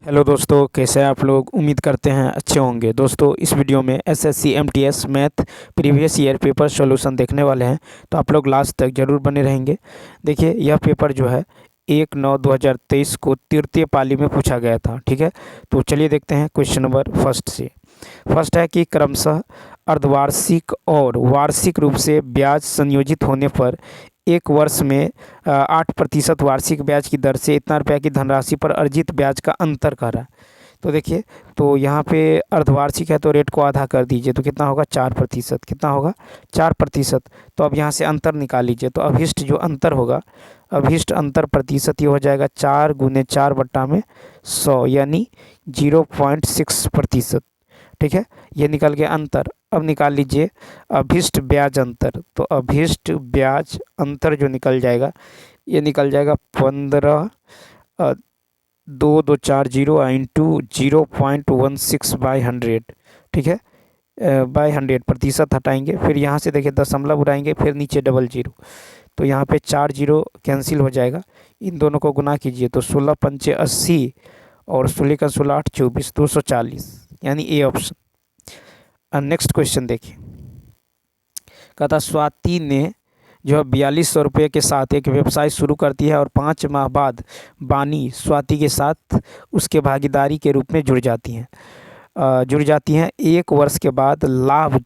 Hello दोस्तों, कैसे हैं आप लोग। उम्मीद करते हैं अच्छे होंगे। दोस्तों, इस वीडियो में SSC MTS math previous year paper solution देखने वाले हैं, तो आप लोग लास्ट तक ज़रूर बने रहेंगे। देखिए, यह पेपर जो है 1/9/2023 को तृतीय पाली में पूछा गया था। ठीक है, तो चलिए देखते हैं क्वेश्चन नंबर फर्स्ट से। फर्स्ट है कि क्रमशः अर्धवार्षिक और वार्षिक रूप से ब्याज संयोजित होने पर एक वर्ष में 8% वार्षिक ब्याज की दर से इतना रुपया की धनराशि पर अर्जित ब्याज का अंतर कर रहा है। तो देखिए, तो यहाँ पे अर्धवार्षिक है तो रेट को आधा कर दीजिए, तो कितना होगा 4%। कितना होगा 4%। तो अब यहाँ से अंतर निकाल लीजिए, तो अभिष्ट जो अंतर होगा, अभिष्ट अंतर प्रतिशत ये हो जाएगा 4×4/100 यानी 0.6%। ठीक है, ये निकल गया अंतर। अब निकाल लीजिए अभिष्ट ब्याज अंतर। तो अभिष्ट ब्याज अंतर जो निकल जाएगा, ये निकल जाएगा 15,2240 इंटू 0.16/100। ठीक है, बाई 100 प्रतिशत हटाएंगे, फिर यहाँ से देखिए दशमलव उड़ाएंगे, फिर नीचे डबल जीरो, तो यहाँ पे 4 जीरो कैंसिल हो जाएगा। इन दोनों को गुना कीजिए तो 16×5 = 80 और 16×16 = 24, 240 यानी ए ऑप्शन। नेक्स्ट क्वेश्चन देखिए, कहता स्वाति ने जो है 4200 रुपये के साथ एक व्यवसाय शुरू करती है और 5 माह बाद बानी स्वाति के साथ उसके भागीदारी के रूप में जुड़ जाती हैं। एक वर्ष के बाद लाभ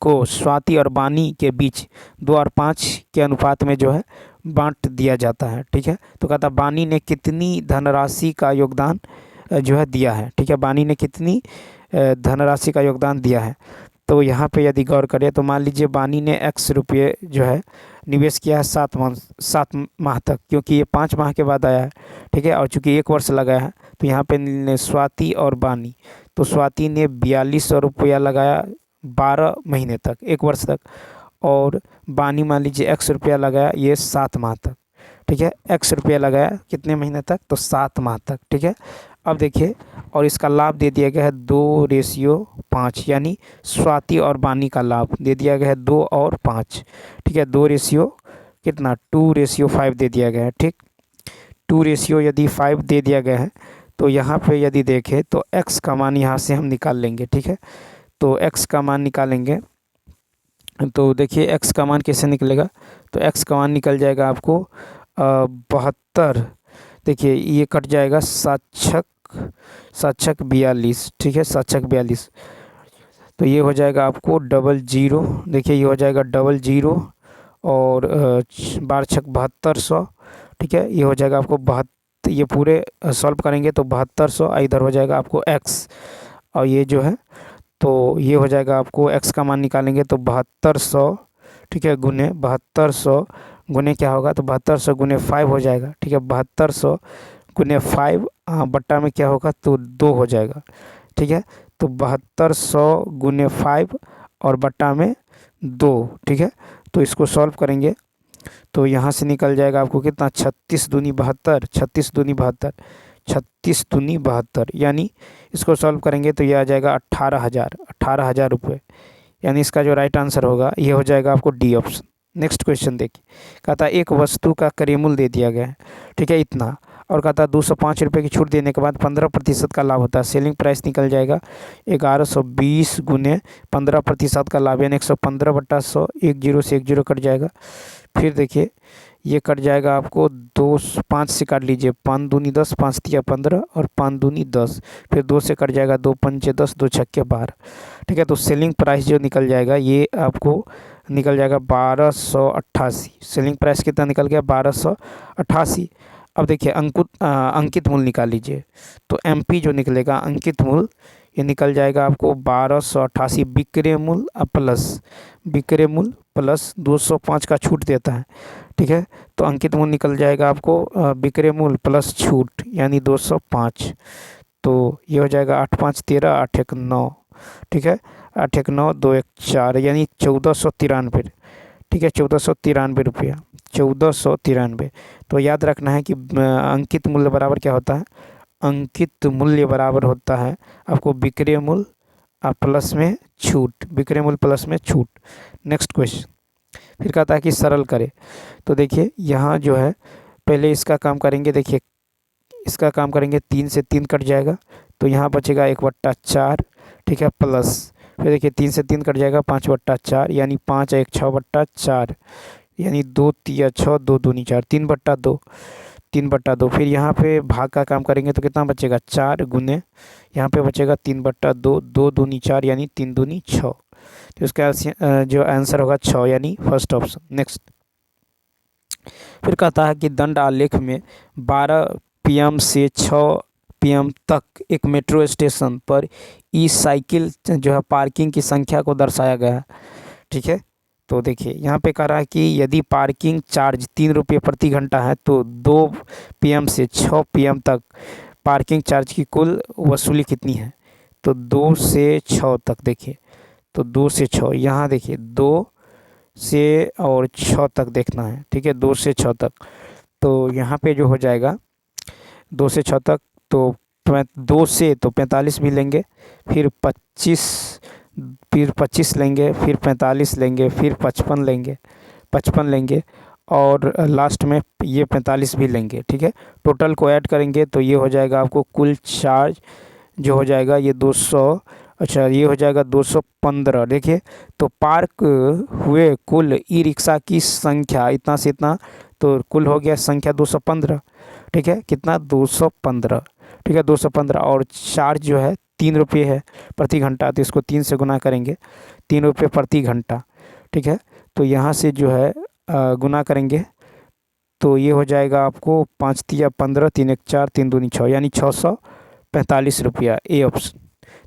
को स्वाति और बानी के बीच 2 और 5 के अनुपात में जो है बांट दिया जाता है। ठीक है, तो कहता बानी ने कितनी धनराशि का योगदान जो है दिया है। ठीक है, बानी ने कितनी धनराशि का योगदान दिया है। तो यहाँ पे यदि गौर करें तो मान लीजिए बानी ने x रुपये जो है निवेश किया है 7 माह तक, क्योंकि ये 5 माह के बाद आया है। ठीक है, और चूँकि 1 वर्ष लगाया है तो यहाँ पे स्वाति और बानी, तो स्वाति ने 4200 रुपया लगाया 12 महीने तक, 1 वर्ष तक, और बानी मान लीजिए x रुपया लगाया ये 7 माह तक। ठीक है, x रुपया लगाया कितने महीने तक, तो 7 माह तक। ठीक है, अब देखिए, और इसका लाभ दे दिया गया है 2:5, यानी स्वाति और बानी का लाभ दे दिया गया है 2 और 5। ठीक है, 2 कितना 2:5 दे दिया गया है। ठीक, 2:5 दे दिया गया है। तो यहाँ पे यदि देखें तो x का मान यहाँ से हम निकाल लेंगे। ठीक है, तो x का मान निकालेंगे, तो देखिए x का मान कैसे निकलेगा, तो x का मान निकल जाएगा आपको 72। देखिए ये कट जाएगा 7×6 = 42। ठीक है, 7×6 = 42, तो ये हो जाएगा आपको 00। देखिए ये हो जाएगा 00 और 12×6 = 7200। ठीक है, ये हो जाएगा आपको 72, ये पूरे सॉल्व करेंगे तो 7200, इधर हो जाएगा आपको x, और ये जो है तो ये हो जाएगा आपको x का मान निकालेंगे तो 7200। ठीक है, गुने 7200 गुने क्या होगा, तो 7200 गुने 5 हो जाएगा। ठीक है, 7200 गुने 5 बट्टा में क्या होगा, तो 2 हो जाएगा। ठीक है, तो 7200 गुने 5 और बट्टा में 2। ठीक है, तो इसको सॉल्व करेंगे तो यहाँ से निकल जाएगा आपको कितना, 36 दूनी 72, 36 दूनी 72, 36 दूनी 72, यानी इसको सॉल्व करेंगे तो ये आ जाएगा 18,000 रुपये। यानी इसका जो राइट आंसर होगा ये हो जाएगा आपको डी ऑप्शन। नेक्स्ट क्वेश्चन देखिए, कहता एक वस्तु का क्रय मूल्य दे दिया गया है। ठीक है, इतना, और कहता 205 रुपये की छूट देने के बाद 15% का लाभ होता है। सेलिंग प्राइस निकल जाएगा 1120 गुने 15% का लाभ, यानी 115/100, 10 से 10 कट जाएगा। फिर देखिए ये कट जाएगा आपको 5 से काट लीजिए, 5 दूनी 10, 5 तिया 15 और 5 दूनी 10, फिर 2 से कट जाएगा 2 पंचे 10, 2 छक्के 12। ठीक है, तो सेलिंग प्राइस जो निकल जाएगा ये आपको निकल जाएगा 1288। सेलिंग प्राइस कितना निकल गया, 1288। अब देखिए अंकित मूल्य निकाल लीजिए, तो एमपी जो निकलेगा अंकित मूल्य ये निकल जाएगा आपको 1288 विक्रय मूल्य प्लस 205 का छूट देता है। ठीक है, तो अंकित मूल्य निकल जाएगा आपको विक्रय मूल्य प्लस छूट यानी 205, तो ये हो जाएगा 8×5 = 13, 8×1 = 9। ठीक है, 8×1 = 9, 2×1 = 4, यानी 1493। ठीक है, 1493 रुपया, 1493। तो याद रखना है कि अंकित मूल्य बराबर क्या होता है, अंकित मूल्य बराबर होता है आपको विक्रय मूल्य प्लस में छूट, विक्रय मूल्य प्लस में छूट। नेक्स्ट क्वेश्चन, फिर कहता है कि सरल करें। तो देखिए यहाँ जो है पहले इसका काम करेंगे। देखिए इसका काम करेंगे, 3 से 3 कट जाएगा तो यहाँ बचेगा 1/4, ठीक है, प्लस फिर देखिए 3 से 3 कट जाएगा 5/4, यानी 5 1 6/4, यानी 2 तिया 6, 2 दूनी 4, 3/2, 3/2। फिर यहाँ पे भाग का काम करेंगे तो कितना बचेगा, 4 गुने यहाँ पे बचेगा 3/2, 2 दूनी 4, यानी 3 दूनी 6। तो इसका जो आंसर होगा 6, यानी फर्स्ट ऑप्शन। नेक्स्ट, फिर कहता है कि दंड आलेख में 12 PM से 6 PM तक एक मेट्रो स्टेशन पर ई साइकिल जो है पार्किंग की संख्या को दर्शाया गया है, ठीक है। तो देखिए यहाँ पे कह रहा है कि यदि पार्किंग चार्ज 3 रुपये प्रति घंटा है तो 2 PM से 6 PM तक पार्किंग चार्ज की कुल वसूली कितनी है। तो 2 से 6 तक देखिए, तो 2 से 6 यहाँ देखिए 2 से और 6 तक देखना है, ठीक है, 2 से 6 तक। तो यहाँ पे जो हो जाएगा 2 से 6 तक, तो 2 से तो 45 भी लेंगे, फिर 25 लेंगे, फिर 45 लेंगे, फिर 55 लेंगे और लास्ट में ये 45 भी लेंगे, ठीक है। टोटल को ऐड करेंगे तो ये हो जाएगा आपको कुल चार्ज जो हो जाएगा ये 200, अच्छा ये हो जाएगा 215। देखिए तो पार्क हुए कुल ई रिक्शा की संख्या इतना से इतना, तो कुल हो गया संख्या 215, ठीक है, कितना 215, ठीक है 215। और चार्ज जो है 3 रुपये है प्रति घंटा, तो इसको 3 से गुना करेंगे, 3 रुपये प्रति घंटा, ठीक है। तो यहाँ से जो है गुना करेंगे तो ये हो जाएगा आपको 5 तिया 15, 3 1 4, 3 दूनी 6, यानी 645 रुपया, ए ऑप्शन।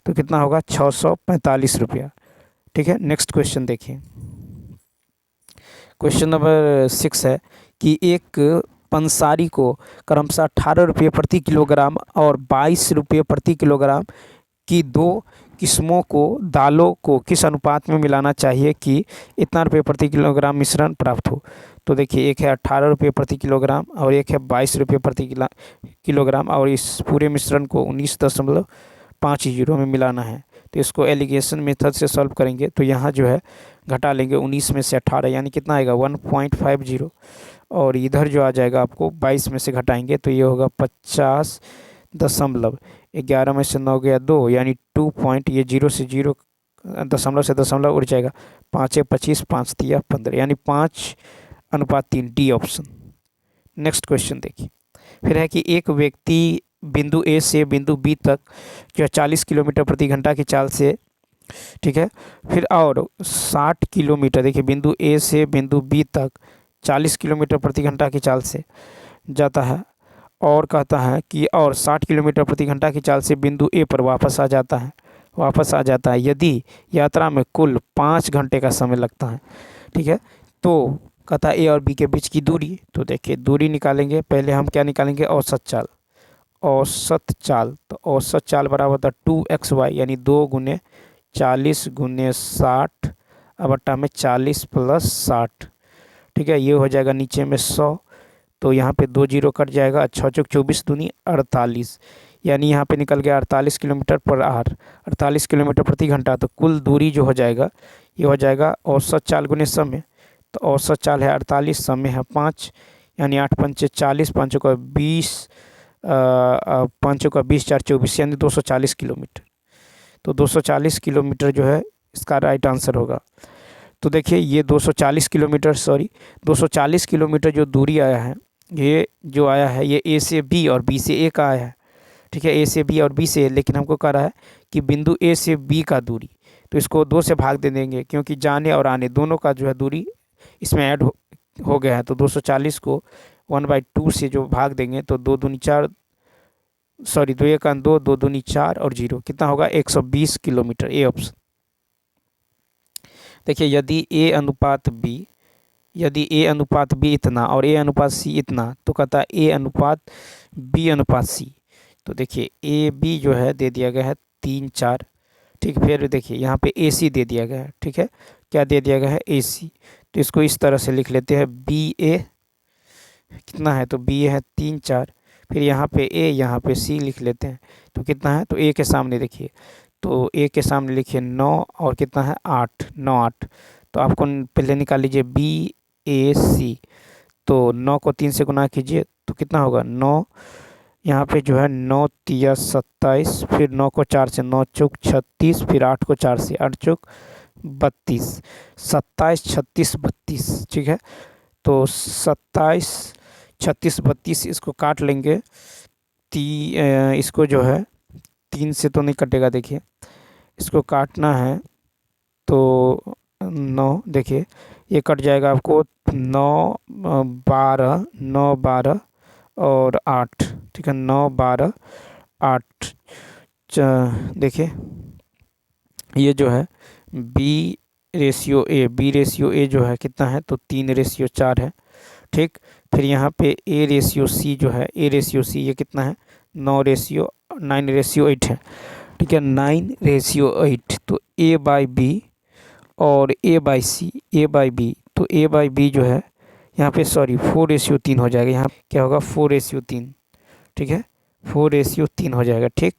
तो कितना होगा 645 रुपया, ठीक है। नेक्स्ट क्वेश्चन देखिए, क्वेश्चन नंबर 6 है कि एक पंसारी को क्रमशः 18 रुपये प्रति किलोग्राम और 22 रुपये प्रति किलोग्राम की 2 किस्मों को दालों को किस अनुपात में मिलाना चाहिए कि इतना रुपये प्रति किलोग्राम मिश्रण प्राप्त हो। तो देखिए एक है 18 रुपये प्रति किलोग्राम और एक है 22 रुपये प्रति किलोग्राम, और इस पूरे मिश्रण को 19.50 में मिलाना है। तो इसको एलिगेशन मेथड से सॉल्व करेंगे तो यहाँ जो है घटा लेंगे 19 में से 18, यानी कितना आएगा 1.50, और इधर जो आ जाएगा आपको 22 में से घटाएंगे तो ये होगा 50.11 में से 9 गया 2, यानी 2 पॉइंट, ये 0 से 0 दशमलव से दशमलव उड़ जाएगा, 5 25, 5 तिया 15, यानी 5:3, डी ऑप्शन। नेक्स्ट क्वेश्चन देखिए, फिर है कि एक व्यक्ति बिंदु ए से बिंदु बी तक जो 40 किलोमीटर प्रति घंटा की चाल से, ठीक है, फिर और 60 किलोमीटर, देखिए बिंदु ए से बिंदु बी तक 40 किलोमीटर प्रति घंटा की चाल से जाता है, और कहता है कि और 60 किलोमीटर प्रति घंटा की चाल से बिंदु ए पर वापस आ जाता है यदि यात्रा में कुल 5 घंटे का समय लगता है, ठीक है। तो कहता है ए और बी के बीच की दूरी, तो देखिए दूरी निकालेंगे, पहले हम क्या निकालेंगे, औसत चाल। तो औसत चाल बराबर होता है 2xy, यानी 2 गुने 40 गुने 60 बट्टा में 40 प्लस 60, ठीक है, ये हो जाएगा नीचे में 100, तो यहाँ पे 2 जीरो कट जाएगा, 6 चौक 24 दूनी 48, यानी यहाँ पे निकल गया 48 किलोमीटर पर आवर, 48 किलोमीटर प्रति घंटा। तो कुल दूरी जो हो जाएगा ये हो जाएगा औसत चाल गुने समय, तो औसत चाल है 48, समय है 5, यानी 8 पंचे 40, 5 का 20, 5 का 20, 4 24, यानी 240 किलोमीटर। तो 240 किलोमीटर जो है इसका राइट आंसर होगा। तो देखिए ये 240 किलोमीटर जो दूरी आया है, ये जो आया है ये ए से बी और बी से ए का आया है, ठीक है, ए से बी और बी से, लेकिन हमको कह रहा है कि बिंदु ए से बी का दूरी, तो इसको 2 से भाग दे देंगे क्योंकि जाने और आने दोनों का जो है दूरी इसमें ऐड हो गया है। तो 240 को 1/2 से जो भाग देंगे तो 2 दूनी 4, सॉरी 2 1 2, 2 दूनी 4 और 0, कितना होगा 120 किलोमीटर, ए ऑप्शन। देखिए यदि ए अनुपात बी इतना और ए अनुपात सी इतना, तो कहता है ए अनुपात बी अनुपात सी। तो देखिए ए बी जो है दे दिया गया है 3 4, ठीक, फिर देखिए यहाँ पे ए सी दे दिया गया है, ठीक है, क्या दे दिया गया है ए सी, तो इसको इस तरह से लिख लेते हैं बी ए कितना है, तो बी ए है 3 4, फिर यहाँ पे ए यहाँ पे सी लिख लेते हैं, तो कितना है, तो ए के सामने देखिए, तो ए के सामने लिखिए 9 और कितना है 8, 9 8, तो आपको पहले निकाल लीजिए बी ए सी, तो 9 को 3 से गुना कीजिए तो कितना होगा 9, यहाँ पे जो है 9 तिया 27, फिर 9 को 4 से 9 चौक 36, फिर 8 को 4 से 8 चौक 32, 27 36 32। ठीक है, तो 27 36 32 इसको काट लेंगे। इसको जो है 3 से तो नहीं कटेगा, देखिए इसको काटना है तो 9, देखिए ये कट जाएगा आपको 9 12 9 12 और 8। ठीक है, 9 12 8। देखिए ये जो है बी रेशियो ए जो है कितना है, तो 3:4 है। ठीक, फिर यहाँ पे ए रेशियो सी जो है, ए रेशियो सी ये कितना है, 9:8 है। ठीक है, 9:8। तो ए बाई बी और A by C, A by B, तो ए बाई बी जो है यहाँ पे 4:3 हो जाएगा। यहाँ क्या होगा, 4:3। ठीक है, 4:3 हो जाएगा। ठीक,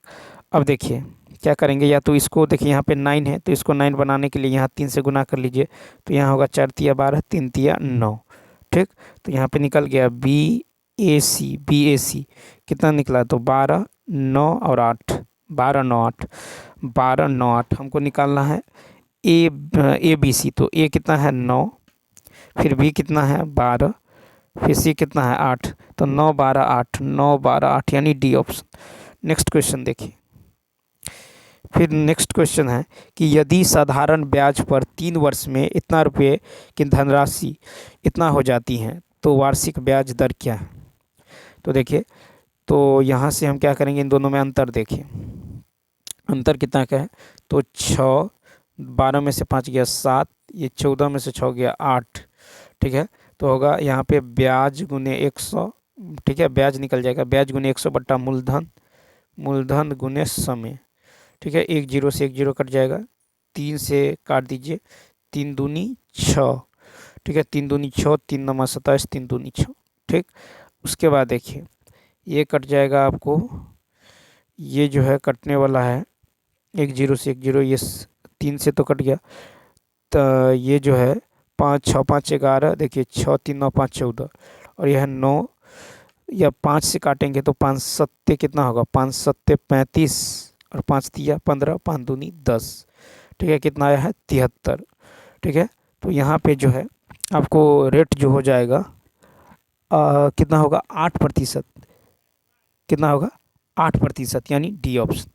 अब देखिए क्या करेंगे, या तो इसको देखिए यहाँ पे 9 है तो इसको 9 बनाने के लिए यहाँ 3 से गुना कर लीजिए, तो यहाँ होगा 4 तिया 12 3 तिया 9। ठीक, तो यहाँ पे निकल गया बी ए सी कितना निकला, तो 12 9 और 8, 12 9 8, 12 9 8 हमको निकालना है। ए बी सी, तो ए कितना है 9, फिर बी कितना है 12, फिर सी कितना है 8, तो 9 12 8, 9 12 8 यानी डी ऑप्शन। नेक्स्ट क्वेश्चन देखिए, फिर नेक्स्ट क्वेश्चन है कि यदि साधारण ब्याज पर 3 वर्ष में इतना रुपये की धनराशि इतना हो जाती है तो वार्षिक ब्याज दर क्या है। तो देखिए, तो यहाँ से हम क्या करेंगे, इन दोनों में अंतर देखिए, अंतर कितना का है, तो 6, 12 में से 5 गया 7, ये 14 में से 6 गया 8। ठीक है, तो होगा यहाँ पे ब्याज गुने 100। ठीक है, ब्याज निकल जाएगा, ब्याज गुने 100 बट्टा मूलधन, मूलधन गुने समय। ठीक है, 1 0 से 1 0 कट जाएगा, 3 से काट दीजिए, 3 दूनी 6। ठीक है, 3 दूनी 6, 3 नमा 27, 3 दूनी 6। ठीक, उसके बाद देखिए ये कट जाएगा आपको, ये जो है कटने वाला है 1 0 से 1 0, ये 3 से तो कट गया, तो ये जो है 5 6 5 11, देखिए 6 3 9 5 14, और यह 9 या 5 से काटेंगे तो 5 सत्ते कितना होगा, 5 सत्ते 35 और 5 तिया 15, 5 दूनी 10। ठीक है, कितना आया है 73। ठीक है, तो यहाँ पे जो है आपको रेट जो हो जाएगा कितना होगा, 8%। कितना होगा, 8%, यानी डी ऑप्शन।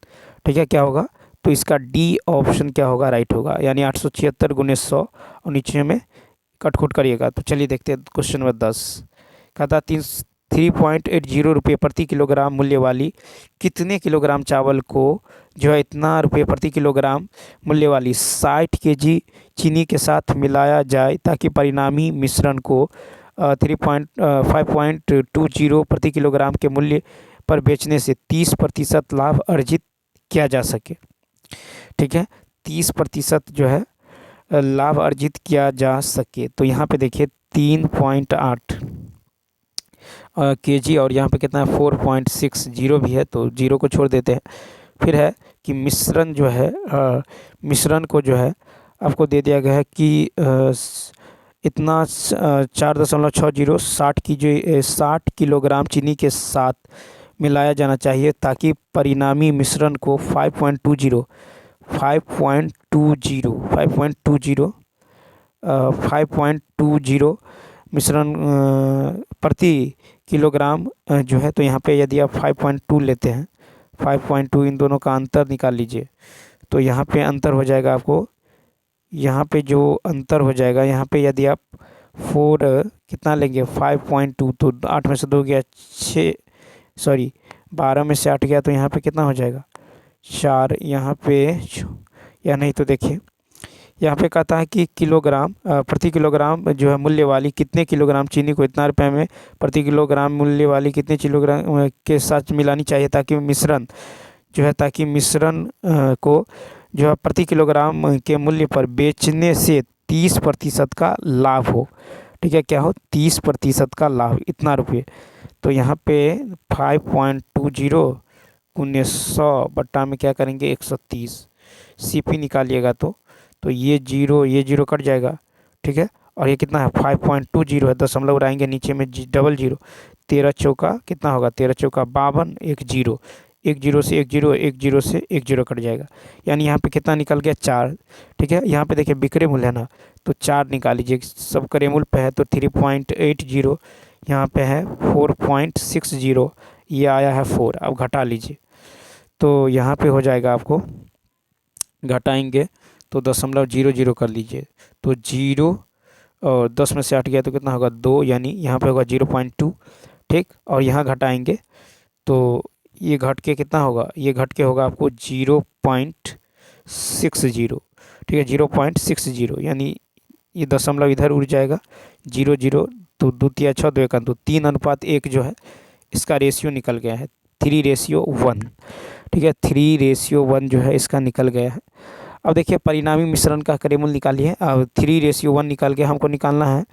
ठीक है, क्या होगा, तो इसका डी ऑप्शन क्या होगा, राइट होगा, यानी 876 गुने 100 और नीचे में कटकुट करिएगा। तो चलिए देखते हैं क्वेश्चन नंबर 10। कहता 3.80 रुपये प्रति किलोग्राम मूल्य वाली कितने किलोग्राम चावल को जो है इतना रुपये प्रति किलोग्राम मूल्य वाली 60 केजी चीनी के साथ मिलाया जाए ताकि परिणामी मिश्रण को 5.20 प्रति किलोग्राम के मूल्य पर बेचने से 30% लाभ अर्जित किया जा सके। ठीक है, 30% जो है लाभ अर्जित किया जा सके। तो यहाँ पे देखिए 3.8 केजी और यहाँ पे कितना है 4.60 भी है, तो 0 को छोड़ देते हैं। फिर है कि मिश्रण जो है मिश्रण को जो है आपको दे दिया गया है कि इतना 4.60 60 किलोग्राम चीनी के साथ मिलाया जाना चाहिए ताकि परिणामी मिश्रण को 5.20 मिश्रण प्रति किलोग्राम जो है, तो यहाँ पे यदि आप 5.2 लेते हैं, 5.2 इन दोनों का अंतर निकाल लीजिए, तो यहाँ पे अंतर हो जाएगा आपको, यहाँ पे जो अंतर हो जाएगा, यहाँ पे यदि आप 4 कितना लेंगे 5.2, तो 8 में से 2 गया 6, 12 में से 8 गया, तो यहाँ पे कितना हो जाएगा 4, यहाँ पे या नहीं, तो देखिए यहाँ पे कहता है कि किलोग्राम प्रति किलोग्राम जो है मूल्य वाली कितने किलोग्राम चीनी को इतना रुपये में प्रति किलोग्राम मूल्य वाली कितने किलोग्राम के साथ मिलानी चाहिए ताकि मिश्रण जो है को जो है प्रति किलोग्राम के मूल्य पर बेचने से 30% का लाभ हो। ठीक है, क्या हो 30% का लाभ, इतना रुपये। तो यहाँ पे 5.20 गुने 100 बट्टा में क्या करेंगे 130, सीपी निकालिएगा तो ये 0 कट जाएगा। ठीक है, और ये कितना है 5.20 है, दशमलव उड़ाएंगे नीचे में 00, 13 चौका कितना होगा, 13 चौका 52, एक जीरो, एक जीरो से एक जीरो, एक जीरो से एक जीरो कट जाएगा, यानी यहाँ पे कितना निकल गया 4। ठीक है, यहाँ पे देखिए बिक्रे मूल्य है ना, तो 4 निकाल लीजिए, सब करे मूल पे है तो 3.80, यहाँ पे है 4.60, ये आया है 4। अब घटा लीजिए तो यहाँ पे हो जाएगा, आपको घटाएंगे तो 0.00 कर लीजिए, तो 0 और 10 में से 8 गया तो कितना होगा 2, यानी यहाँ पे होगा 0.2। ठीक, और यहाँ घटाएंगे तो ये घट के कितना होगा, ये घट के होगा आपको 0.60। ठीक है, 0.60, यानी ये दशमलव इधर उड़ जाएगा, 0 तो 2 तिया 6 2 1 2, 3:1 जो है इसका रेशियो निकल गया है, 3:1। ठीक है, 3:1 जो है इसका निकल गया है। अब देखिए परिणामी मिश्रण का करेमूल निकालिए। अब 3:1 निकाल के हमको निकालना है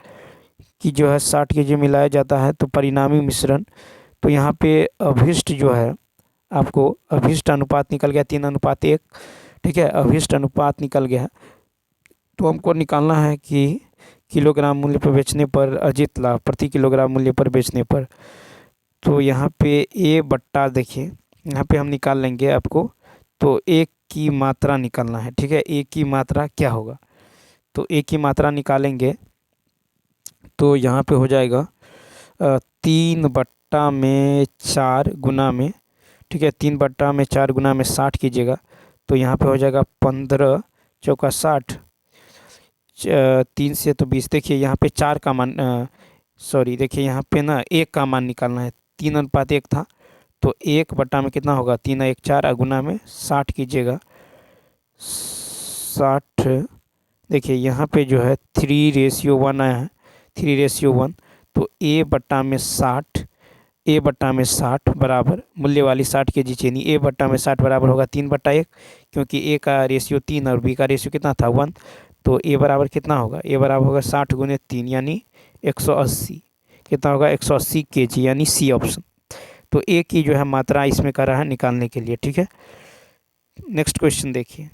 कि जो है 60 के जो मिलाया जाता है तो परिणामी मिश्रण, तो यहाँ पे अभिष्ट जो है आपको अभिष्ट अनुपात निकल गया 3:1। ठीक है, अभिष्ट अनुपात निकल गया, तो हमको निकालना है कि किलोग्राम मूल्य पर बेचने पर अर्जित लाभ प्रति किलोग्राम मूल्य पर बेचने पर। तो यहाँ पे ए बट्टा देखिए यहाँ पे हम निकाल लेंगे आपको, तो एक की मात्रा निकालना है। ठीक है, ए की मात्रा क्या होगा, तो ए की मात्रा निकालेंगे तो यहाँ पे हो जाएगा 3/4 गुना में। ठीक है, 3/4 गुना में 60 कीजिएगा तो यहाँ पे हो जाएगा 15 चौका 60, 3 से तो 20। देखिए यहाँ पे 4 का मान सॉरी देखिए यहाँ पे ना 1 का मान निकालना है, 3:1 था तो 1 में कितना होगा 3 1 4 गुना में 60 कीजिएगा 60। देखिए यहाँ पे जो है 3:1 आया है, 3:1, तो ए बट्टा में 60 बराबर मूल्य वाली 60 के जी चीनी, ए बट्टा में 60 बराबर होगा 3/1, क्योंकि ए का रेशियो 3 और बी का रेशियो कितना था 1, तो ए बराबर कितना होगा, ए बराबर होगा 60 गुने 3 यानी 180, कितना होगा 180 kg, यानी सी ऑप्शन। तो ए की जो है मात्रा इसमें कर रहा है निकालने के लिए। ठीक है, नेक्स्ट क्वेश्चन देखिए,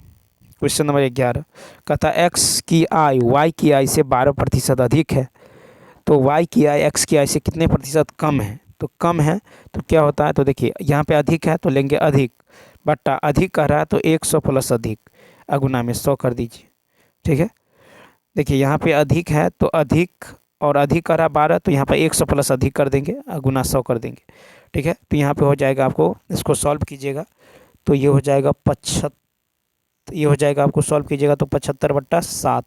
क्वेश्चन नंबर 11 कहता है एक्स की आय वाई की आय से 12% अधिक है, तो वाई की आय एक्स की आय से कितने प्रतिशत कम है, तो कम है तो क्या होता है, तो देखिए यहाँ पे अधिक है तो लेंगे अधिक, बट्टा अधिक कर रहा है तो 100 प्लस अधिक, अगुना में 100 कर दीजिए। ठीक है, देखिए यहाँ पे अधिक है तो अधिक और अधिक कर रहा 12, तो यहाँ पे 100 प्लस अधिक कर देंगे, अगुना 100 कर देंगे। ठीक है, तो यहाँ पे हो जाएगा, आपको इसको सॉल्व कीजिएगा तो ये हो जाएगा 75, ये हो जाएगा आपको सॉल्व कीजिएगा तो 75/7,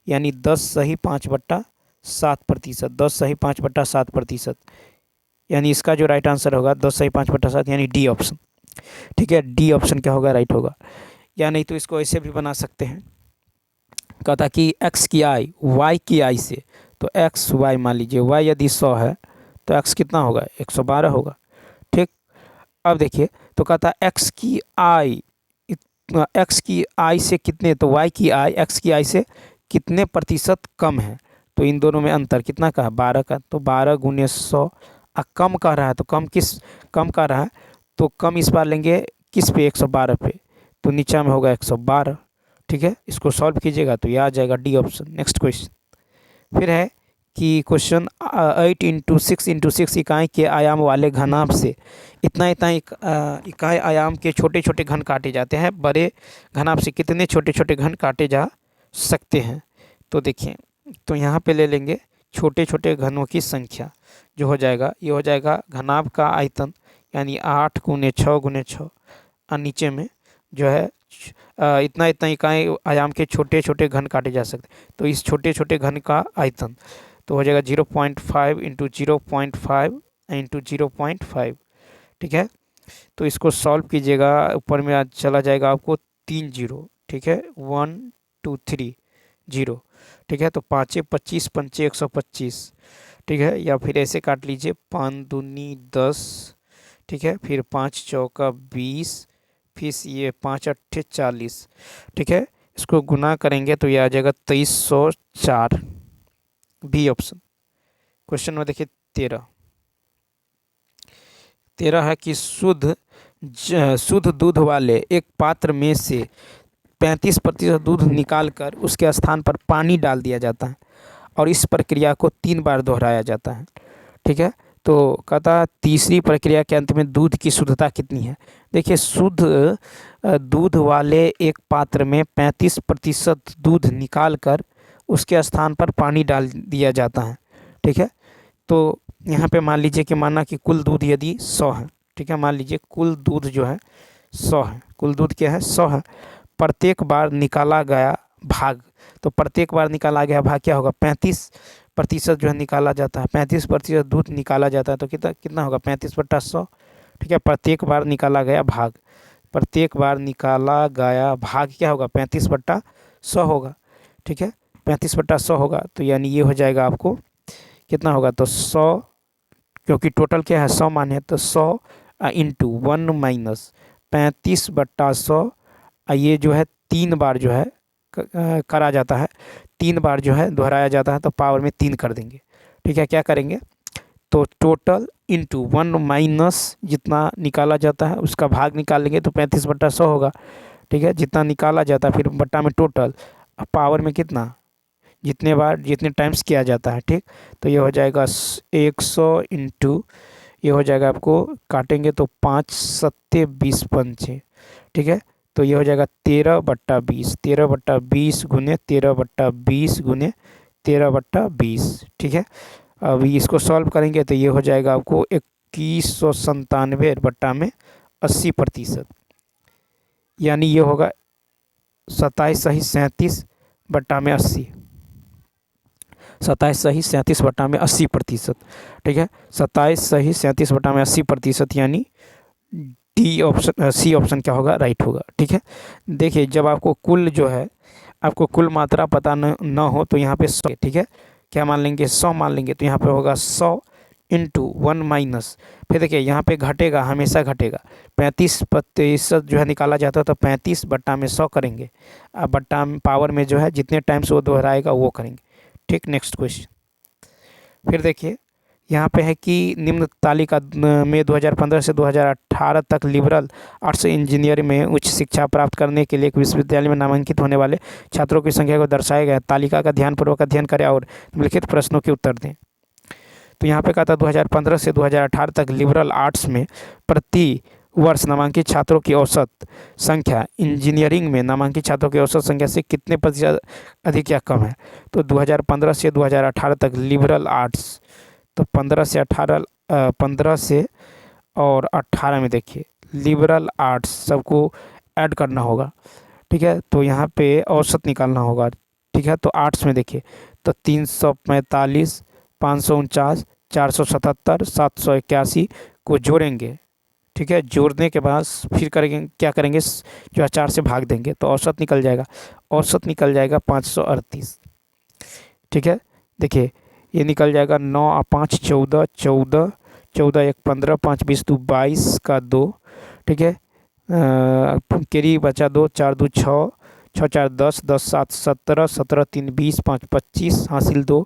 यानी 10 सही 5/7%, 10 सही 5/7%, यानी इसका जो राइट आंसर होगा 10 सही 5/7, यानी डी ऑप्शन। ठीक है, डी ऑप्शन क्या होगा, राइट होगा। या नहीं तो इसको ऐसे भी बना सकते हैं, कहता कि एक्स की आय वाई की आय से, तो एक्स वाई मान लीजिए, वाई यदि 100 है तो एक्स कितना होगा 112 होगा। ठीक, अब देखिए तो कहता है एक्स की आय से कितने, तो वाई की आय एक्स की आय से कितने प्रतिशत कम है, तो इन दोनों में अंतर कितना का है 12 का, तो 12 गुने 100, कम कह रहा है तो कम कह रहा है तो कम इस बार लेंगे किस पे 112 पे, तो नीचा में होगा 112। ठीक है, इसको सॉल्व कीजिएगा तो ये आ जाएगा डी ऑप्शन। नेक्स्ट क्वेश्चन फिर है कि क्वेश्चन 8 × 6 × 6 इकाई के आयाम वाले घनाभ से इतना इकाई आयाम के छोटे छोटे घन काटे जाते हैं, बड़े घनाभ से कितने छोटे छोटे घन काटे जा सकते हैं, तो देखिए तो यहाँ पे ले लेंगे छोटे छोटे घनों की संख्या, जो हो जाएगा ये हो जाएगा घनाभ का आयतन, यानी 8 × 6 × 6, और नीचे में जो है इतना इकाई आयाम के छोटे छोटे घन काटे जा सकते, तो इस छोटे छोटे घन का आयतन तो हो जाएगा 0.5 × 0.5 × 0.5। ठीक है, तो इसको सॉल्व कीजिएगा, ऊपर में आज चला जाएगा आपको 3 0। ठीक है, 1 2 3 0। ठीक है, तो 5 25 5 125। ठीक है, या फिर ऐसे काट लीजिए 5 दूनी 10। ठीक है, फिर 5 चौका 20, फिर ये 5 अट्ठे 40। ठीक है, इसको गुना करेंगे तो ये आ जाएगा 2304, बी ऑप्शन। क्वेश्चन में देखिए 13 है कि शुद्ध दूध वाले एक पात्र में से 35% दूध निकालकर उसके स्थान पर पानी डाल दिया जाता है और इस प्रक्रिया को 3 बार दोहराया जाता है। ठीक है, तो कहता तीसरी प्रक्रिया के अंत में दूध की शुद्धता कितनी है। देखिए शुद्ध दूध वाले एक पात्र में 35% दूध निकाल कर उसके स्थान पर पानी डाल दिया जाता है। ठीक है, तो यहाँ पे मान लीजिए कि माना कि कुल दूध यदि 100 है। ठीक है, मान लीजिए कुल दूध जो है 100 है, कुल दूध क्या है 100 है। प्रत्येक बार निकाला गया भाग, तो प्रत्येक बार निकाला गया भाग क्या होगा 35% जो है निकाला जाता है, 35% दूध निकाला जाता है, तो कितना कितना होगा 35/100। ठीक है, प्रत्येक बार निकाला गया भाग, प्रत्येक बार निकाला गया भाग क्या होगा 35/100 होगा। ठीक है, 35/100 होगा, तो यानी ये हो जाएगा आपको कितना होगा, तो 100, क्योंकि टोटल क्या है 100 मान है, तो 100 इंटू 1 माइनस 35/100, ये जो है 3 बार जो है करा जाता है, 3 बार जो है दोहराया जाता है, तो पावर में 3 कर देंगे। ठीक है, क्या करेंगे, तो टोटल इंटू 1 माइनस जितना निकाला जाता है उसका भाग निकाल लेंगे, तो 35/100 होगा। ठीक है, जितना निकाला जाता है फिर बट्टा में टोटल, पावर में कितना, जितने बार जितने टाइम्स किया जाता है। ठीक, तो ये हो जाएगा 100 इंटू, ये हो जाएगा आपको काटेंगे तो 5 सत्ते 20 पंचे। ठीक है, तो ये हो जाएगा 13/20, 13/20 गुने 13/20 गुने 13/20। ठीक है, अभी इसको सॉल्व करेंगे तो ये हो जाएगा आपको 2197 बट्टा में 80%, यानी ये होगा 27 सही 37 बट्टा में 80, 27 सही 37 बट्टा में 80%। ठीक है, 27 सही 37 बट्टा में 80%, यानी डी ऑप्शन, सी ऑप्शन क्या होगा, राइट होगा। ठीक है, देखिए जब आपको कुल जो है, आपको कुल मात्रा पता न हो तो यहाँ पे 100, ठीक है, क्या मान लेंगे 100 मान लेंगे, तो यहाँ पे होगा 100 इंटू 1 माइनस, फिर देखिए यहाँ पे घटेगा, हमेशा घटेगा, 35% जो है निकाला जाता है, तो 35 बट्टा में 100 करेंगे, अब बट्टा में पावर में जो है जितने टाइम्स वो दोहराएगा वो करेंगे। ठीक, नेक्स्ट क्वेश्चन, फिर देखिए यहाँ पे है कि निम्न तालिका में 2015 से 2018 तक लिबरल आर्ट्स इंजीनियर में उच्च शिक्षा प्राप्त करने के लिए एक विश्वविद्यालय में नामांकित होने वाले छात्रों की संख्या को दर्शाया गया। तालिका का ध्यानपूर्वक अध्ययन करें और निम्नलिखित प्रश्नों के उत्तर दें। तो यहाँ पे कहा था 2015 से 2018 तक लिबरल आर्ट्स में प्रति वर्ष नामांकित छात्रों की औसत संख्या इंजीनियरिंग में नामांकित छात्रों की औसत संख्या से कितने प्रतिशत अधिक या कम है। तो 2015 से 2018 तक लिबरल आर्ट्स, तो 15 से 18, 15 से और 18 में देखिए लिबरल आर्ट्स सबको ऐड करना होगा। ठीक है, तो यहाँ पे औसत निकालना होगा। ठीक है, तो आर्ट्स में देखिए तो 345, 549, 477, 781 को जोड़ेंगे। ठीक है, जोड़ने के बाद फिर करेंगे क्या करेंगे, जो है 4 से भाग देंगे तो औसत निकल जाएगा, औसत निकल जाएगा 538। ठीक है, देखिए ये निकल जाएगा 9 और 5 14, 14, 14 1 15, 5 20 2 22 का 2। ठीक है, केरी बचा 2, 4 2 6, 6 4 10, 10 7 17, 17 3 20, 5 25 हासिल 2,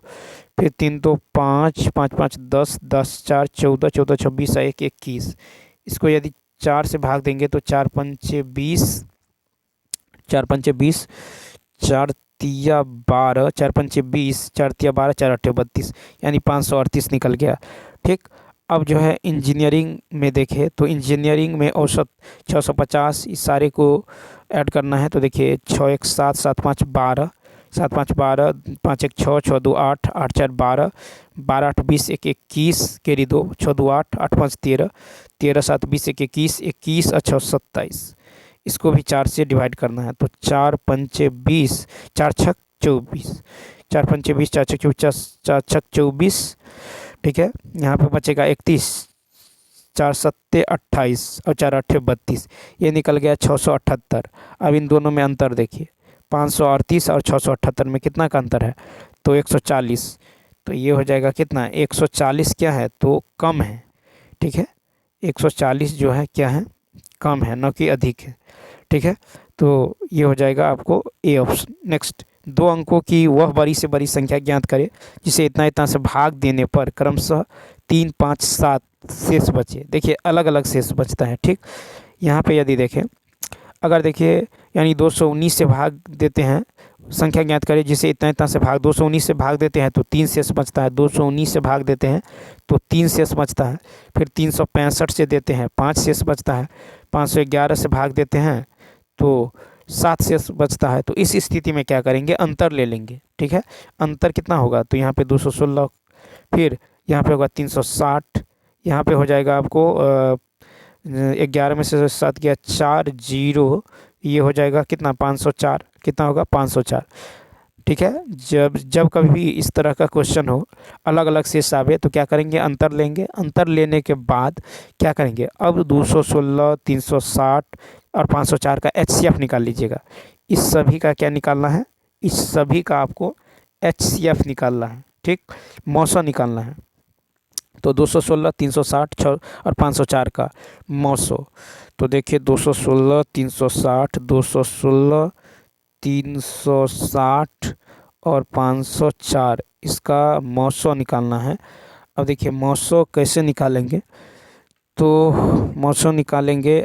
फिर 3 2 5, 5 5 10, 10 4 14, 14 26 1 21। इसको यदि 4 से भाग देंगे तो 4 पंचे 20, 4 पंचे 20, 4 तिया 12, 4 पंचे 20, 4 तिया 12, 4 अट्ठे 32, यानी 538 निकल गया। ठीक, अब जो है इंजीनियरिंग में देखें तो इंजीनियरिंग में औसत 650, इस सारे को ऐड करना है। तो देखिए 6 1 7, 7 5 12, 7 5 12, 5 1 6, 6 2 8, 8 4 12, 12 8 20, 1 21, केरी 2, 6 2 8, 8 5 13, 13 7 20, 1 21, 21 अच्छा 27। इसको भी 4 से डिवाइड करना है, तो 4 पंचे 20, 4 छक 24, 4 पंचे 20, 4 छक 24, 4 छक 24। ठीक है, यहाँ पे बचेगा 31, 4 सत्ते 28 और 4 अट्ठे 32, ये निकल गया 678। अब इन दोनों में अंतर देखिए, 538 और 678 में कितना का अंतर है, तो 140, तो ये हो जाएगा कितना 140 क्या है, तो कम है। ठीक है, 140 जो है क्या है, कम है, न कि अधिक है। ठीक है, तो ये हो जाएगा आपको ए ऑप्शन। नेक्स्ट, 2 अंकों की वह बड़ी से बड़ी संख्या ज्ञात करें जिसे इतना इतना से भाग देने पर क्रमशः 3 5 7 शेष बचे। देखिए अलग अलग शेष बचता है। ठीक, यहाँ पे यदि देखें, अगर देखिए यानी 219 से भाग देते हैं संख्या ज्ञात करें जिसे इतना इतना से भाग 219 से भाग देते हैं तो 3 शेष बचता है। 219 से भाग देते हैं तो 3 शेष बचता है। फिर 365 से देते हैं 5 शेष बचता है। 511 से भाग देते हैं तो 7 शेष बचता है। तो इस स्थिति में क्या करेंगे, अंतर ले लेंगे। ठीक है, अंतर कितना होगा, तो यहाँ पे 216, फिर यहाँ पे होगा 360, यहाँ पे हो जाएगा आपको 11 में से 7 गया 4 0, ये हो जाएगा कितना 504, कितना होगा 504। ठीक है, जब कभी भी इस तरह का क्वेश्चन हो अलग अलग शेष आवे तो क्या करेंगे, अंतर लेंगे। अंतर लेने के बाद क्या करेंगे, अब 216, 360 और 504 का HCF निकाल लीजिएगा। इस सभी का क्या निकालना है, इस सभी का आपको HCF निकालना है। ठीक, मौसा निकालना है। तो 216, 360 और 504 का मौसो, तो देखिए 216, 360, 216, 360 और 504, इसका मौसो निकालना है। अब देखिए मौसो कैसे निकालेंगे, तो मौसो निकालेंगे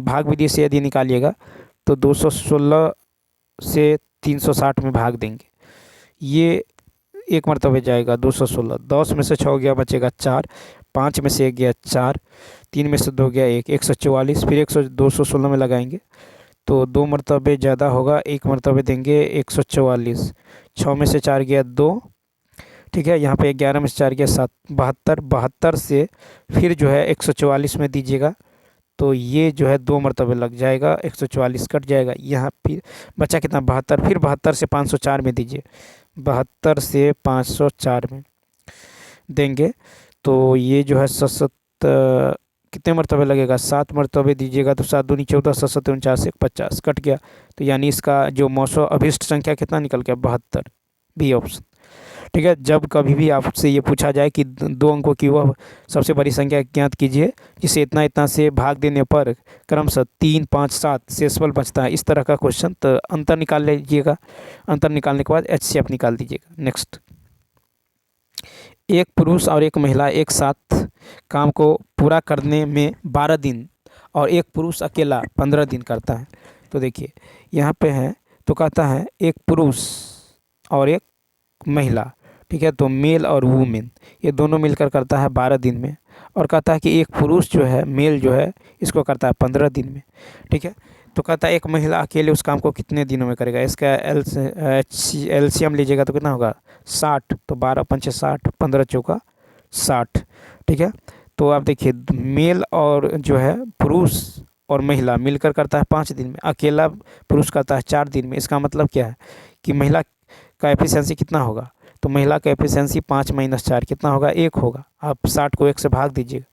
भाग विधि से यदि निकालिएगा तो 216 से 360 में भाग देंगे, ये एक मरतबे जाएगा 216। 10 में से 6 गया बचेगा 4, 5 में से 1 गया 4, 3 में से 2 गया 1, 144। फिर 216 में लगाएंगे तो 2 मरतबे ज़्यादा होगा, 1 मरतबे देंगे 144। 6 में से 4 गया 2, ठीक है, यहाँ पे 11 में से 4 गया 7, 72। 72 से फिर जो है 144 में दीजिएगा तो ये जो है 2 मरतबे लग जाएगा, 144 कट जाएगा। यहाँ फिर बचा कितना 72, फिर 72 से 504 में दीजिए, 72 से 504 में देंगे तो ये जो है 7 कितने मरतबे लगेगा, 7 मरतबे दीजिएगा तो 7 दूनी 14, 7 7 49, 50 कट गया। तो यानी इसका जो मौसो अभिष्ट संख्या कितना निकल गया, 72, बी ऑप्शन। ठीक है, जब कभी भी आपसे ये पूछा जाए कि 2 अंकों की वह सबसे बड़ी संख्या ज्ञात कीजिए जिसे इतना इतना से भाग देने पर क्रमशः 3, 5, 7 शेषफल बचता है, इस तरह का क्वेश्चन, तो अंतर निकाल लीजिएगा। अंतर निकालने के बाद HCF निकाल दीजिएगा। नेक्स्ट, एक पुरुष और एक महिला एक साथ काम को पूरा करने में 12 दिन और एक पुरुष अकेला 15 दिन करता है। तो देखिए यहाँ पे है, तो कहता है एक पुरुष और एक महिला, ठीक है, तो मेल और वुमेन ये दोनों मिलकर करता है 12 दिन में, और कहता है कि एक पुरुष जो है मेल जो है इसको करता है 15 दिन में। ठीक है, तो कहता है एक महिला अकेले उस काम को कितने दिनों में करेगा, इसका LCM लीजिएगा तो कितना होगा 60, तो 12 पंचे 60, 15 चौका 60। ठीक है, तो आप देखिए मेल और जो है पुरुष और महिला मिलकर करता है 5 दिन में, अकेला पुरुष करता है 4 दिन में। इसका मतलब क्या है कि महिला का एफिशिएंसी कितना होगा, तो महिला का एफिशिएंसी 5 - 4 कितना होगा, 1 होगा। आप 60 को 1 से भाग दीजिएगा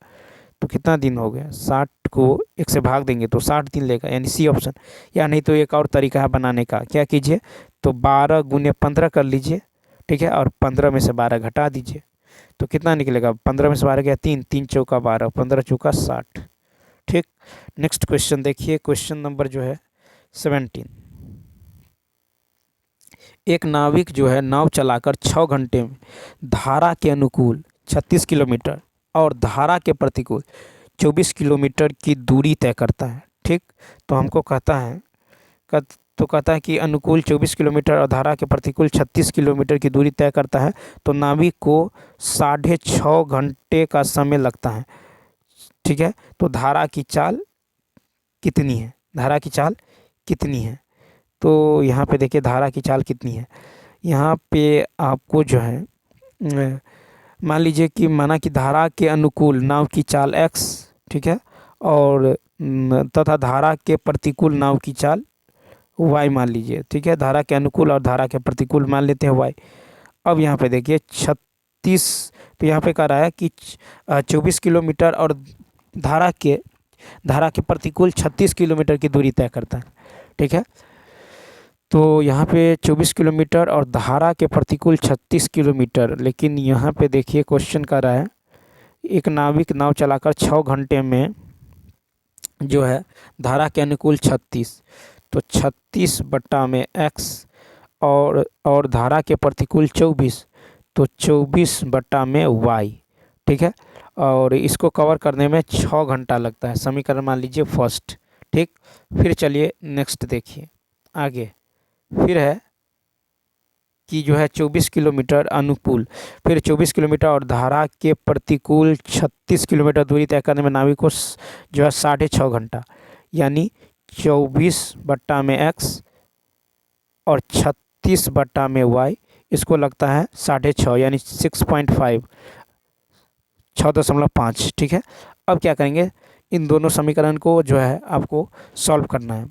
तो कितना दिन हो गया, 60 को 1 से भाग देंगे तो 60 दिन लेगा, यानी सी ऑप्शन। या नहीं तो एक और तरीका है बनाने का, क्या कीजिए तो 12 × 15 कर लीजिए, ठीक है, और 15 में से 12 घटा दीजिए तो कितना निकलेगा, 15 में से 12 गया 3, 3 चौका 12, 15 चौका 60। ठीक, नेक्स्ट क्वेश्चन देखिए, क्वेश्चन नंबर जो है 17। एक नाविक जो है नाव चलाकर 6 घंटे में धारा के अनुकूल 36 किलोमीटर और धारा के प्रतिकूल 24 किलोमीटर की दूरी तय करता है। ठीक, तो हमको कहता है कहता है कि अनुकूल 24 किलोमीटर और धारा के प्रतिकूल 36 किलोमीटर की दूरी तय करता है, तो नाविक को 6.5 घंटे का समय लगता है। ठीक है, तो धारा की चाल कितनी है, धारा की चाल कितनी है, तो यहाँ पे देखिए धारा की चाल कितनी है। यहाँ पे आपको जो है मान लीजिए कि माना कि धारा के अनुकूल नाव की चाल x, ठीक है, और तथा धारा के प्रतिकूल नाव की चाल y मान लीजिए। ठीक है, धारा के अनुकूल और धारा के प्रतिकूल मान लेते हैं y। अब यहाँ पे देखिए 36, तो यहाँ पे कह रहा है कि 24 किलोमीटर और धारा के प्रतिकूल 36 किलोमीटर की दूरी तय करता है। ठीक है, तो यहाँ पे 24 किलोमीटर और धारा के प्रतिकूल 36 किलोमीटर, लेकिन यहाँ पे देखिए क्वेश्चन कर रहा है एक नाविक नाव चलाकर 6 घंटे में जो है धारा के अनुकूल 36, तो 36 बट्टा में x और धारा के प्रतिकूल 24, तो 24 बट्टा में y। ठीक है, और इसको कवर करने में 6 घंटा लगता है, समीकरण मान लीजिए फर्स्ट। ठीक, फिर चलिए नेक्स्ट देखिए आगे, फिर है की जो है 24 किलोमीटर अनुकूल, फिर 24 किलोमीटर और धारा के प्रतिकूल 36 किलोमीटर दूरी तय करने में नाविक को जो है 6.5 घंटा, यानी 24/x और 36/y, इसको लगता है 6.5 यानी 6.5, 6.5। ठीक है, अब क्या करेंगे, इन दोनों समीकरण को जो है आपको सॉल्व करना है।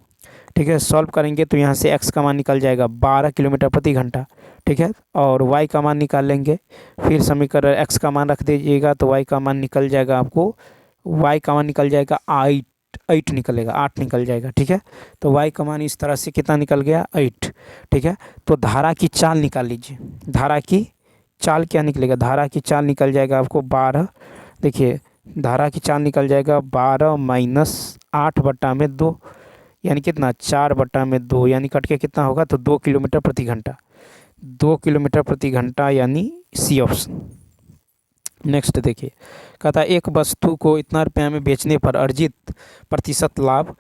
ठीक है, सॉल्व करेंगे तो यहाँ से x का मान निकल जाएगा 12 किलोमीटर प्रति घंटा। ठीक है, और y का मान निकाल लेंगे, फिर समीकरण x का मान रख दीजिएगा तो y का मान निकल जाएगा आपको, y का मान निकल जाएगा 8 निकलेगा, 8 निकल जाएगा। ठीक है, तो y का मान इस तरह से कितना निकल गया, 8। ठीक है, तो धारा की चाल निकाल लीजिए, धारा की चाल क्या निकलेगा, धारा की चाल निकल जाएगा आपको 12, देखिए धारा की चाल निकल जाएगा 12 माइनस 8/2, यानी कितना 4/2, यानी कट के कितना होगा, तो 2 किलोमीटर प्रति घंटा, 2 किलोमीटर प्रति घंटा, यानी सी ऑप्शन। नेक्स्ट देखिए, कहता है एक वस्तु को इतना रुपये में बेचने पर अर्जित प्रतिशत लाभ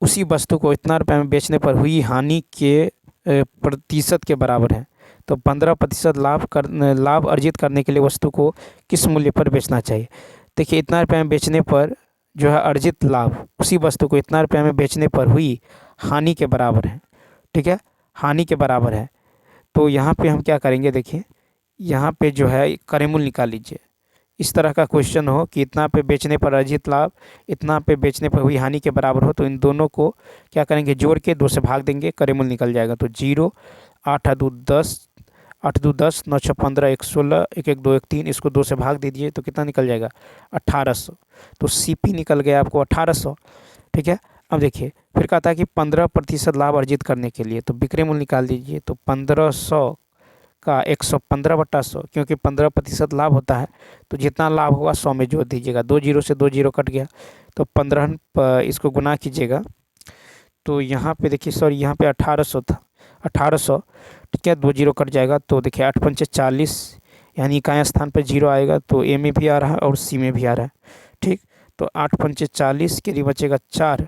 उसी वस्तु को इतना रुपये में बेचने पर हुई हानि के प्रतिशत के बराबर है। तो 15% लाभ अर्जित करने के लिए वस्तु को किस मूल्य पर बेचना चाहिए। देखिए इतना रुपये में बेचने पर जो है अर्जित लाभ उसी वस्तु को इतना रुपये में बेचने पर हुई हानि के बराबर है। ठीक है, हानि के बराबर है। तो यहाँ पे हम क्या करेंगे, देखिए यहाँ पे जो है करेमूल निकाल लीजिए। इस तरह का क्वेश्चन हो कि इतना पे बेचने पर अर्जित लाभ इतना पे बेचने पर हुई हानि के बराबर हो, तो इन दोनों को क्या करेंगे, जोड़ के 2 से भाग देंगे, करेमूल निकल जाएगा। तो 0, 8 2 10, 8 2 10, 9 6 15, 1 16, 1 1 2 1 3, इसको 2 से भाग दीजिए तो कितना निकल जाएगा, 1800। तो CP निकल गया आपको 1800। ठीक है, अब देखिए फिर कहता है कि 15% लाभ अर्जित करने के लिए, तो विक्रय मूल्य निकाल दीजिए। तो 1500 का 115/100, क्योंकि 15% लाभ होता है तो जितना लाभ होगा 100 में जोड़ दीजिएगा, 2 जीरो से 2 जीरो कट गया, तो 15 इसको गुना कीजिएगा। तो यहाँ पे देखिए सॉरी यहाँ पे 1800 था, 1800। ठीक है, 2 जीरो कट जाएगा, तो देखिए 8 पंचे 40, यानी इकाई स्थान पर 0 आएगा, तो A में भी आ रहा है और C में भी आ रहा है। ठीक, तो 8 पंचे 40 के लिए बचेगा 4।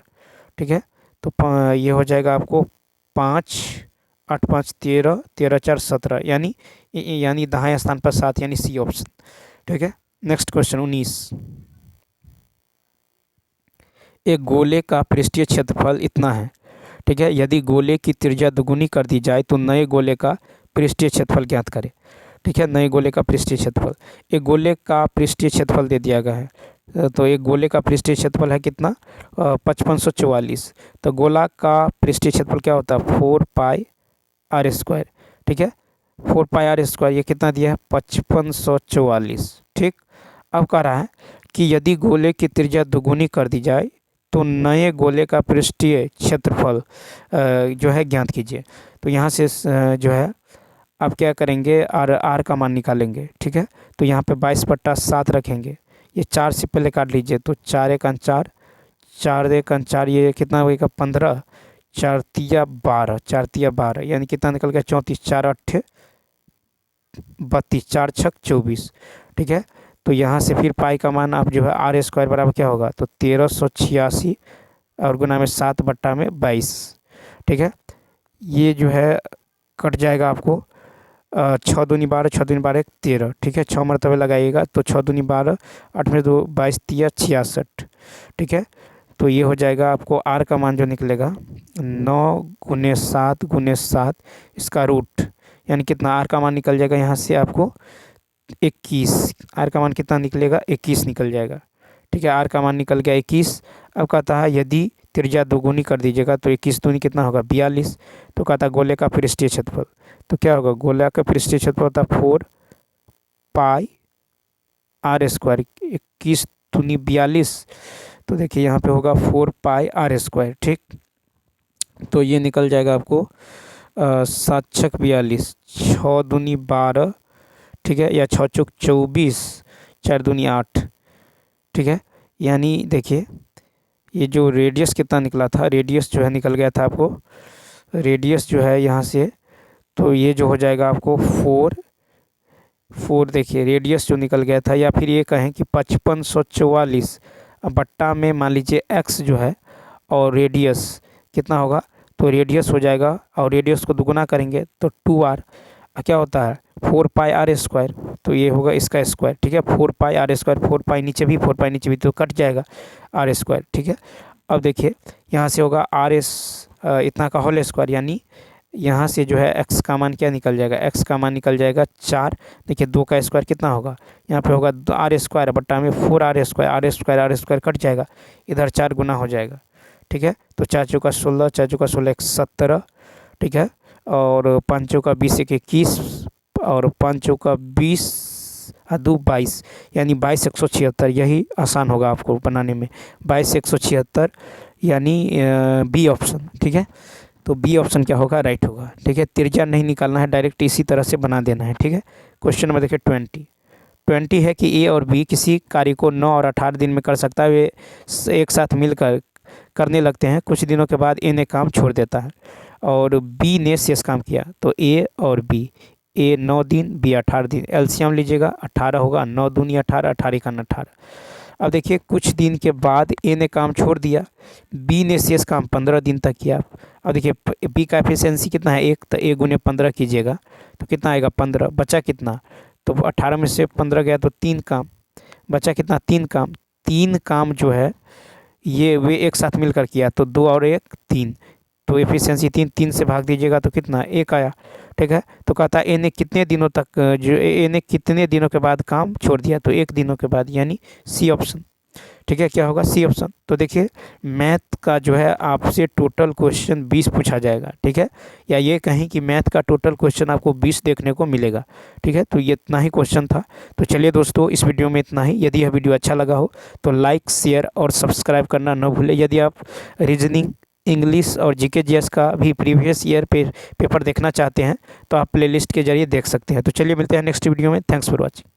ठीक है, तो ये हो जाएगा आपको 5, 8 5 13, 13 4 17, यानी दाएं स्थान पर 7, यानी C ऑप्शन। ठीक है, नेक्स्ट क्वेश्चन 19। एक गोले का पृष्ठीय क्षेत्रफल इतना है। ठीक है, यदि गोले की त्रिज्या दोगुनी कर दी जाए तो नए गोले का पृष्ठीय क्षेत्रफल ज्ञात करें। ठीक है, नए गोले का पृष्ठीय क्षेत्रफल, एक गोले का पृष्ठीय क्षेत्रफल दे दिया गया है। तो एक गोले का पृष्ठीय क्षेत्रफल है कितना, 5544। तो गोला का पृष्ठीय क्षेत्रफल क्या होता है, 4πr²। ठीक है, 4πr², ये कितना दिया है, 5544। ठीक, अब कह रहा है कि यदि गोले की त्रिज्या दोगुनी कर दी जाए तो नए गोले का पृष्ठीय क्षेत्रफल जो है ज्ञात कीजिए। तो यहाँ से जो है आप क्या करेंगे, आर का मान निकालेंगे। ठीक है, तो यहाँ पे 22/7 रखेंगे, ये 4 से पहले काट लीजिए, तो 4 1 4, 4 1 4, ये कितना होगा 15, 4 तिया 12, 4 तिया 12, यानी कितना निकल गया 34, 4 8 32, 4 6 24। ठीक है, तो यहाँ से फिर पाई का मान आप जो है r² बराबर क्या होगा, तो 1386 और गुना में 7/22। ठीक है, ये जो है कट जाएगा आपको 6 दूनी 12, 6 दूनी 12 13। ठीक है, 6 मरतबे लगाइएगा, तो 6 दूनी 12, 8 में 2 22 तिया 66। ठीक है, तो ये हो जाएगा आपको आर का मान जो निकलेगा 9 × 7 × 7 इसका रूट, यानी कितना आर का मान निकल जाएगा यहाँ से आपको 21। आर का मान कितना निकलेगा, 21 निकल जाएगा। ठीक है, आर का मान निकल गया 21। अब कहता है यदि त्रिज्या दोगुनी कर दीजिएगा तो 21 दूनी कितना होगा 42। तो कहता है गोले का पृष्ठीय क्षेत्रफल, तो क्या होगा, गोले का पृष्ठीय क्षेत्रफल होता है 4πr², 21 दूनी 42, तो देखिए यहाँ पे होगा 4πr²। ठीक, तो ये निकल जाएगा आपको 7 6 42, 6 दूनी 12। ठीक है, या 6 चौक 24, 4 दूनी 8। ठीक है, यानी देखिए ये जो रेडियस कितना निकला था, रेडियस जो है निकल गया था आपको, रेडियस जो है यहाँ से, तो ये जो हो जाएगा आपको 4 देखिए रेडियस जो निकल गया था, या फिर ये कहें कि 5544 बट्टा में मान लीजिए x जो है और रेडियस कितना होगा, तो रेडियस हो जाएगा और रेडियस को दुगुना करेंगे तो 2r। क्या होता है 4πr², तो ये होगा इसका स्क्वायर, ठीक है। 4πr², 4π नीचे भी 4π नीचे भी, तो कट जाएगा r², ठीक है। अब देखिए यहाँ से होगा RS इतना का होल स्क्वायर, यानी यहाँ से जो है x का मान क्या निकल जाएगा, x का मान निकल जाएगा 4। देखिए 2 का स्क्वायर कितना होगा, यहाँ पे होगा r² बट्टा में 4r² कट जाएगा, इधर 4 गुना हो जाएगा, ठीक है। तो 4 चौका 16, 4 चौका 16 17, ठीक है। और 5 चौका 20 एक 21, और 5 चौका 20 2 22, यानी 22 176। यही आसान होगा आपको बनाने में, 22 176, यानी बी ऑप्शन, ठीक है। तो बी ऑप्शन क्या होगा, राइट होगा, ठीक है। त्रिज्या नहीं निकालना है, डायरेक्ट इसी तरह से बना देना है, ठीक है। क्वेश्चन नंबर देखिए 20 है कि ए और बी किसी कार्य को 9 और 18 दिन में कर सकता है। वे एक साथ मिलकर करने लगते हैं। कुछ दिनों के बाद ए ने काम छोड़ देता है और बी ने शेष काम किया। तो ए और बी, ए 9 दिन, बी 18 दिन, एलसीएम लीजिएगा 18 होगा, 9 दूनी 18, 18 का 18। अब देखिए कुछ दिन के बाद ए ने काम छोड़ दिया, बी ने शेष काम 15 दिन तक किया। अब देखिए बी का एफिशिएंसी कितना है 1, तो ए गुने 15 कीजिएगा तो कितना आएगा 15, बचा कितना, तो 18 में से 15 गया तो 3 काम बचा, कितना 3 काम। 3 काम जो है ये वे एक साथ मिलकर किया, तो 2 और 1 3, तो एफिशिएंसी 3 से भाग दीजिएगा तो कितना 1 आया, ठीक है। तो कहता है ए ने कितने दिनों तक जो ए ने कितने दिनों के बाद काम छोड़ दिया, तो 1 दिनों के बाद, यानी सी ऑप्शन, ठीक है। क्या होगा, सी ऑप्शन। तो देखिए मैथ का जो है आपसे टोटल क्वेश्चन 20 पूछा जाएगा, ठीक है। या ये कहीं कि मैथ का टोटल क्वेश्चन आपको 20 देखने को मिलेगा, ठीक है। तो ये इतना ही क्वेश्चन था। तो चलिए दोस्तों इस वीडियो में इतना ही। यदि यह वीडियो अच्छा लगा हो तो लाइक, शेयर और सब्सक्राइब करना न भूलें। यदि आप रीजनिंग, इंग्लिश और जीके जीएस का भी प्रीवियस ईयर पेपर देखना चाहते हैं तो आप प्लेलिस्ट के जरिए देख सकते हैं। तो चलिए मिलते हैं नेक्स्ट वीडियो में। Thanks for watching.